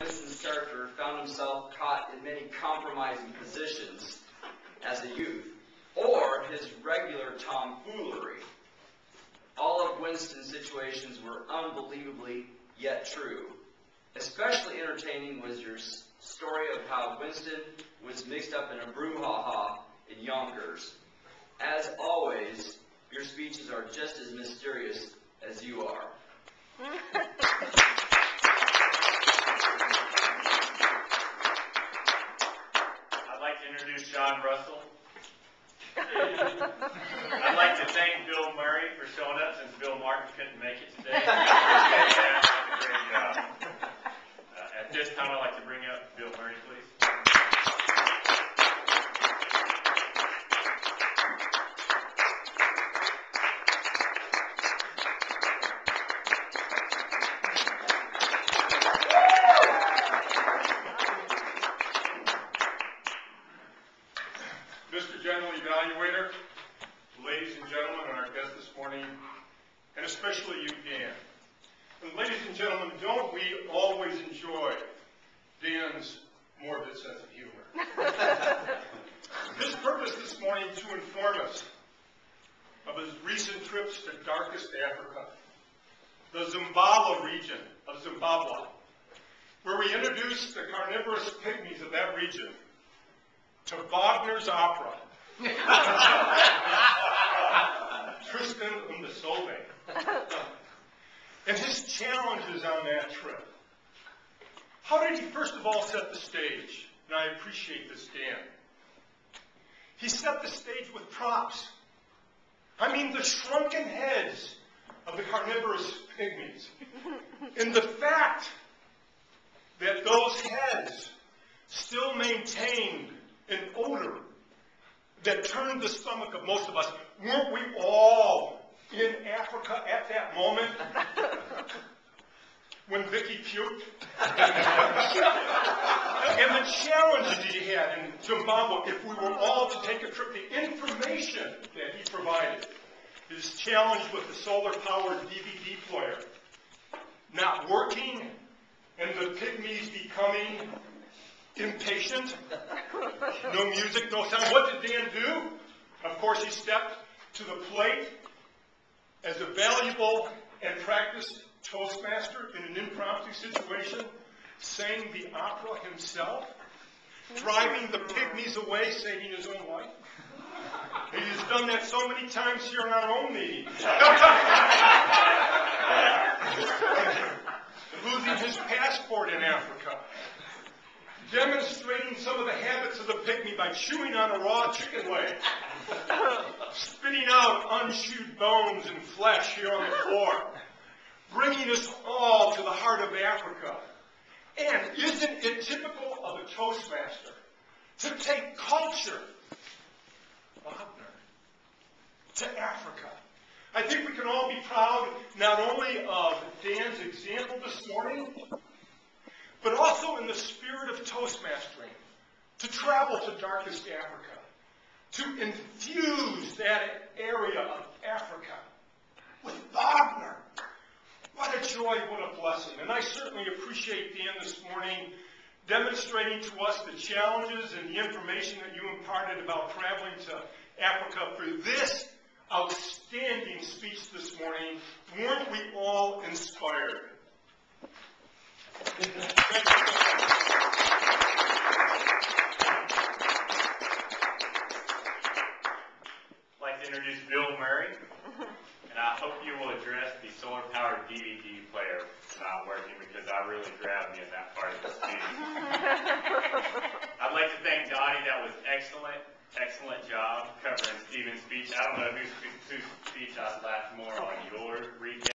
Winston's character found himself caught in many compromising positions as a youth, or his regular tomfoolery. All of Winston's situations were unbelievably yet true. Especially entertaining was your story of how Winston was mixed up in a brouhaha in Yonkers. As always, your speeches are just as mysterious as you are. I'd like to introduce John Russell. I'd like to thank Bill Murray for showing up since Bill Martin couldn't make it today. Great job. At this time, I'd like to bring up Bill Murray, please. Mr. General Evaluator, ladies and gentlemen, and our guest this morning, and especially you, Dan. And ladies and gentlemen, don't we always enjoy Dan's morbid sense of humor? His purpose this morning to inform us of his recent trips to darkest Africa, the Zimbabwe region of Zimbabwe, where we introduced the carnivorous pygmies of that region to Wagner's opera, Tristan und Isolde, and his challenges on that trip. How did he first of all set the stage? And I appreciate this, Dan. He set the stage with props. I mean, the shrunken heads of the carnivorous pygmies. And the fact that those heads still maintained an odor that turned the stomach of most of us. Weren't we all in Africa at that moment when Vicky puked? And the challenges he had in Zimbabwe, if we were all to take a trip, the information that he provided, his challenge with the solar-powered DVD player not working, and the pygmies becoming impatient, no music, no sound. What did Dan do? Of course, he stepped to the plate as a valuable and practiced Toastmaster in an impromptu situation, sang the opera himself, driving the pygmies away, saving his own life. He has done that so many times here in our own meetings. Losing his passport in Africa. Demonstrating some of the habits of the pygmy by chewing on a raw chicken leg, spitting out unchewed bones and flesh here on the floor, bringing us all to the heart of Africa. And isn't it typical of a Toastmaster to take culture, Wagner, to Africa? I think we can all be proud not only of Dan's example this morning, but also in the spirit of Toastmastering, to travel to darkest Africa, to infuse that area of Africa with Wagner. What a joy, what a blessing. And I certainly appreciate Dan this morning demonstrating to us the challenges and the information that you imparted about traveling to Africa for this outstanding speech this morning. Weren't we all inspired? I'd like to introduce Bill Murray, and I hope you will address the solar-powered DVD player not working, because that really grabbed me in that part of the speech. I'd like to thank Donnie. That was excellent. Excellent job covering Stephen's speech. I don't know whose speech I laughed more on, your recap